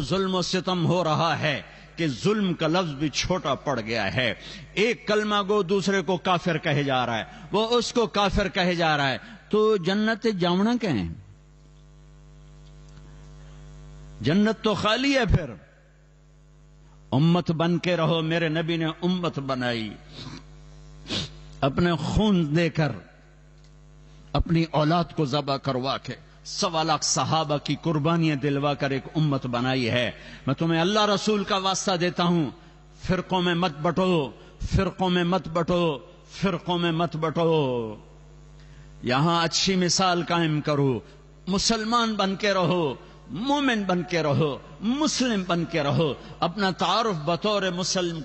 ظلم و ستم ہو رہا ہے کہ ظلم کا لفظ بھی چھوٹا پڑ گیا ہے. ایک کلمہ گو دوسرے کو کافر کہے جا رہا ہے، وہ اس کو کافر کہے جا رہا ہے، تو جنت جاونا کہیں؟ جنت تو خالی ہے. پھر امت بن کے رہو. میرے نبی نے امت بنائی، اپنے خون دے کر، اپنی اولاد کو ذبح کروا کے، 1.25 لاکھ صحابہ کی قربانیاں دلوا کر ایک امت بنائی ہے. میں تمہیں اللہ رسول کا واسطہ دیتا ہوں، فرقوں میں مت بٹو، فرقوں میں مت بٹو، فرقوں میں مت بٹو. یہاں اچھی مثال قائم کرو، مسلمان بن کے رہو، مومن بن کے رہو، مسلم بن کے رہو، اپنا تعارف بطور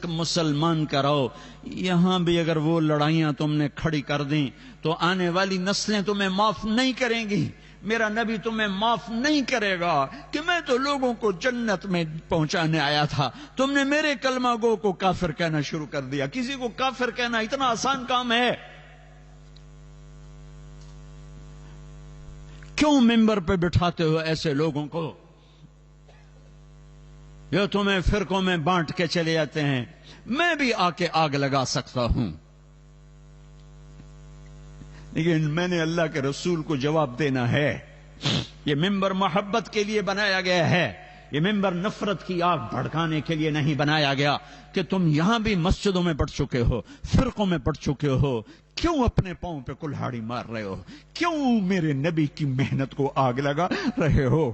مسلمان کرو. یہاں بھی اگر وہ لڑائیاں تم نے کھڑی کر دیں تو آنے والی نسلیں تمہیں معاف نہیں کریں گی. میرا نبی تمہیں معاف نہیں کرے گا کہ میں تو لوگوں کو جنت میں پہنچانے آیا تھا، تم نے میرے کلمہ گو کو کافر کہنا شروع کر دیا. کسی کو کافر کہنا اتنا آسان کام ہے؟ کیوں ممبر پہ بٹھاتے ہو ایسے لوگوں کو جو تمہیں فرقوں میں بانٹ کے چلے جاتے ہیں؟ میں بھی آ کے آگ لگا سکتا ہوں، لیکن میں نے اللہ کے رسول کو جواب دینا ہے. یہ ممبر محبت کے لیے بنایا گیا ہے، یہ ممبر نفرت کی آگ بھڑکانے کے لیے نہیں بنایا گیا. کہ تم یہاں بھی مسجدوں میں پڑھ چکے ہو، فرقوں میں پڑھ چکے ہو، کیوں اپنے پاؤں پہ کلہاڑی مار رہے ہو؟ کیوں میرے نبی کی محنت کو آگ لگا رہے ہو؟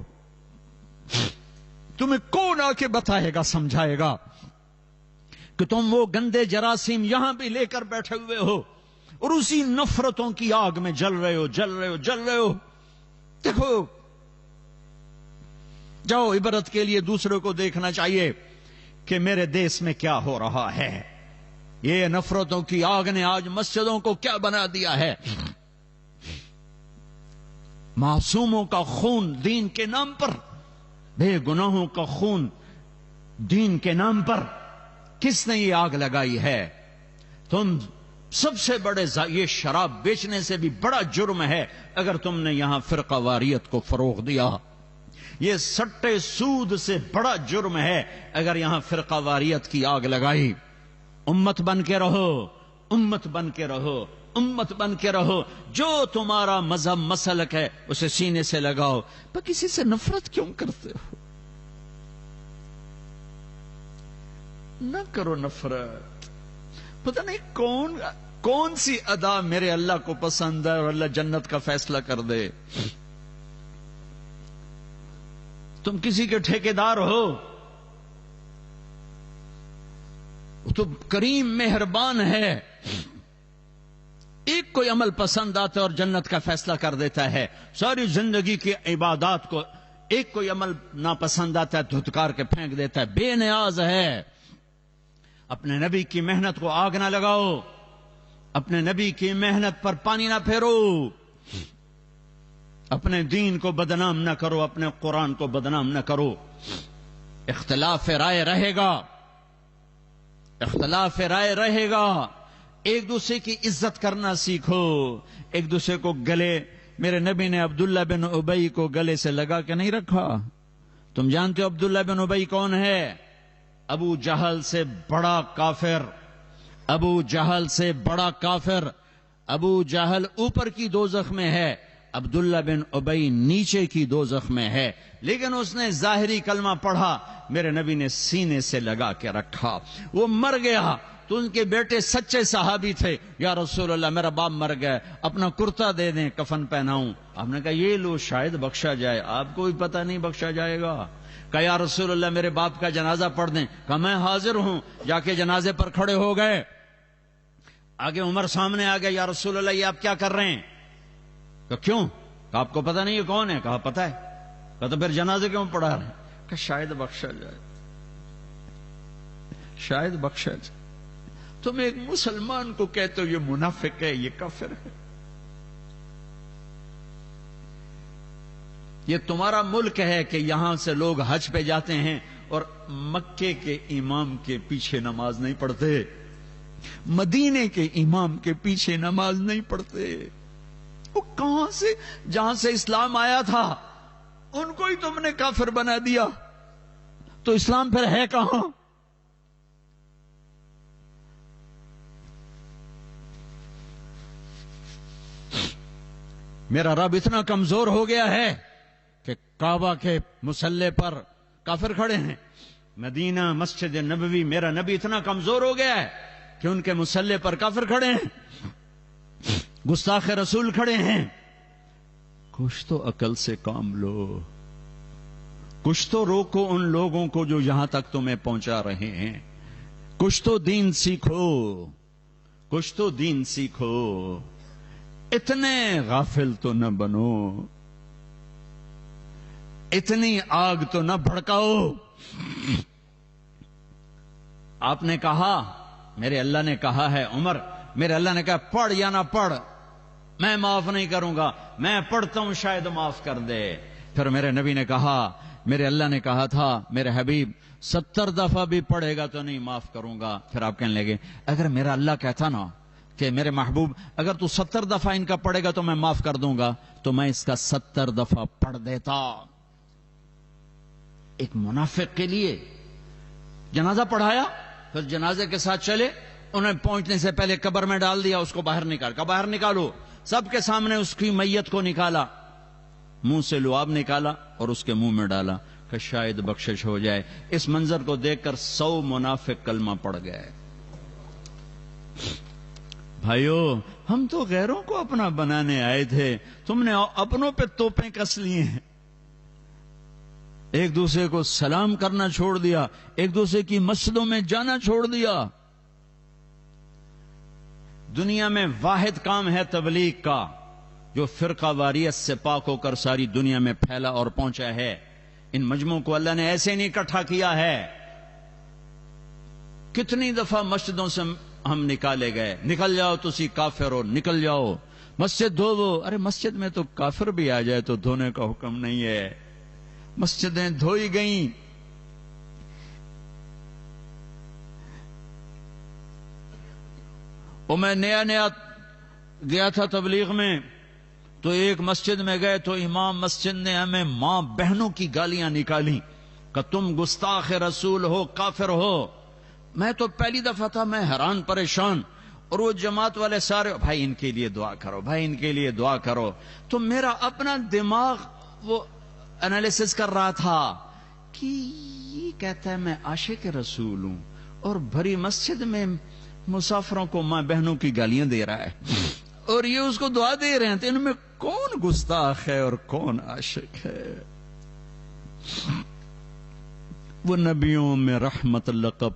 تمہیں کون آ کے بتائے گا، سمجھائے گا کہ تم وہ گندے جراثیم یہاں بھی لے کر بیٹھے ہوئے ہو اور اسی نفرتوں کی آگ میں جل رہے ہو، جل رہے ہو، جل رہے ہو؟ دیکھو، جاؤ، عبرت کے لیے دوسروں کو دیکھنا چاہیے کہ میرے دیس میں کیا ہو رہا ہے. یہ نفرتوں کی آگ نے آج مسجدوں کو کیا بنا دیا ہے. معصوموں کا خون دین کے نام پر، بے گناہوں کا خون دین کے نام پر کس نے یہ آگ لگائی ہے؟ تم سب سے بڑے یہ شراب بیچنے سے بھی بڑا جرم ہے اگر تم نے یہاں فرقہ واریت کو فروغ دیا. یہ سٹے سود سے بڑا جرم ہے اگر یہاں فرقہ واریت کی آگ لگائی. امت بن کے رہو، امت بن کے رہو، امت بن کے رہو. جو تمہارا مذہب مسلک ہے اسے سینے سے لگاؤ. پر کسی سے نفرت کیوں کرتے ہو؟ نہ کرو نفرت. پتہ نہیں کون سی ادا میرے اللہ کو پسند ہے اور اللہ جنت کا فیصلہ کر دے. تم کسی کے ٹھیکیدار ہو، تو کریم مہربان ہے، ایک کوئی عمل پسند آتا ہے اور جنت کا فیصلہ کر دیتا ہے. ساری زندگی کی عبادات کو ایک کوئی عمل ناپسند آتا ہے دھتکار کے پھینک دیتا ہے. بے نیاز ہے. اپنے نبی کی محنت کو آگ نہ لگاؤ، اپنے نبی کی محنت پر پانی نہ پھیرو، اپنے دین کو بدنام نہ کرو، اپنے قرآن کو بدنام نہ کرو. اختلاف رائے رہے گا، اختلاف رائے رہے گا. ایک دوسرے کی عزت کرنا سیکھو، ایک دوسرے کو گلے. میرے نبی نے عبداللہ بن ابی کو گلے سے لگا کے نہیں رکھا. تم جانتے ہو عبداللہ بن ابی کون ہے؟ ابو جہل سے بڑا کافر، ابو جہل سے بڑا کافر. ابو جہل اوپر کی دوزخ میں ہے، عبداللہ بن ابی نیچے کی دوزخ میں ہے. لیکن اس نے ظاہری کلمہ پڑھا، میرے نبی نے سینے سے لگا کے رکھا. وہ مر گیا تو ان کے بیٹے سچے صحابی تھے. یا رسول اللہ، میرا باپ مر گیا، اپنا کرتا دے دیں، کفن پہناؤں. آپ نے کہا یہ لو، شاید بخشا جائے. آپ کو بھی پتہ نہیں بخشا جائے گا. کہا یا رسول اللہ میرے باپ کا جنازہ پڑھ دیں. کہا میں حاضر ہوں. جا کے جنازے پر کھڑے ہو گئے. آگے عمر سامنے آ گیا. یا رسول اللہ یہ آپ کیا کر رہے ہیں؟ کہا کیوں؟ کہا آپ کو پتہ نہیں یہ کون ہے؟ کہا پتہ ہے. کہا تو پھر جنازے کیوں پڑھا رہے ہیں؟ کہ شاید بخشا جائے، شاید بخشا جائے. تم ایک مسلمان کو کہتے ہو یہ منافق ہے، یہ کافر ہے. یہ تمہارا ملک ہے کہ یہاں سے لوگ حج پہ جاتے ہیں اور مکے کے امام کے پیچھے نماز نہیں پڑھتے، مدینے کے امام کے پیچھے نماز نہیں پڑھتے. وہ کہاں سے؟ جہاں سے اسلام آیا تھا ان کو ہی تم نے کافر بنا دیا. تو اسلام پھر ہے کہاں؟ میرا رب اتنا کمزور ہو گیا ہے کہ کعبہ کے مسلح پر کافر کھڑے ہیں. مدینہ مسجد نبوی، میرا نبی اتنا کمزور ہو گیا ہے کہ ان کے مسلح پر کافر کھڑے ہیں، گستاخ رسول کھڑے ہیں. کچھ تو عقل سے کام لو، کچھ تو روکو ان لوگوں کو جو یہاں تک تمہیں پہنچا رہے ہیں. کچھ تو دین سیکھو، کچھ تو دین سیکھو. اتنے غافل تو نہ بنو، اتنی آگ تو نہ بھڑکاؤ. آپ نے کہا، میرے اللہ نے کہا ہے عمر، میرے اللہ نے کہا پڑھ یا نہ پڑھ میں معاف نہیں کروں گا، میں پڑھتا ہوں شاید معاف کر دے. پھر میرے نبی نے کہا، میرے اللہ نے کہا تھا میرے حبیب 70 دفعہ بھی پڑھے گا تو نہیں معاف کروں گا. پھر آپ کہنے لگے اگر میرا اللہ کہتا نا کہ میرے محبوب اگر تو 70 دفعہ ان کا پڑھے گا تو میں معاف کر دوں گا، تو میں اس کا 70 دفعہ پڑھ دیتا. ایک منافق کے لیے جنازہ پڑھایا، پھر جنازے کے ساتھ چلے، انہیں پہنچنے سے پہلے قبر میں ڈال دیا، اس کو باہر باہر نکالو. سب کے سامنے اس کی میت کو نکالا، منہ سے لعاب نکالا اور اس کے منہ میں ڈالا کہ شاید بخشش ہو جائے. اس منظر کو دیکھ کر 100 منافق کلمہ پڑھ گئے. بھائیو، ہم تو غیروں کو اپنا بنانے آئے تھے، تم نے اپنوں پہ توپیں کس لیے ہیں. ایک دوسرے کو سلام کرنا چھوڑ دیا، ایک دوسرے کی مسجدوں میں جانا چھوڑ دیا. دنیا میں واحد کام ہے تبلیغ کا جو فرقہ واریت سے پاک ہو کر ساری دنیا میں پھیلا اور پہنچا ہے. ان مجموعوں کو اللہ نے ایسے نہیں اکٹھا کیا ہے. کتنی دفعہ مسجدوں سے ہم نکالے گئے، نکل جاؤ تسی کافر ہو، نکل جاؤ، مسجد دھو. ارے مسجد میں تو کافر بھی آ جائے تو دھونے کا حکم نہیں ہے. مسجدیں دھوئی گئیں. اور میں نیا گیا تھا تبلیغ میں، تو ایک مسجد میں گئے تو امام مسجد نے ہمیں ماں بہنوں کی گالیاں نکالی کہ تم گستاخ رسول ہو، کافر ہو. میں تو پہلی دفعہ تھا، میں حیران پریشان. اور وہ جماعت والے سارے بھائی ان کے لیے دعا کرو، بھائی ان کے لیے دعا کرو. تو میرا اپنا دماغ وہ انالیسس کر رہا تھا کہ یہ کہتا ہے میں عاشق رسول ہوں اور بھری مسجد میں مسافروں کو ماں بہنوں کی گالیاں دے رہا ہے، اور یہ اس کو دعا دے رہے ہیں. تو ان میں کون گستاخ ہے اور کون عاشق ہے؟ وہ نبیوں میں رحمت اللہ کا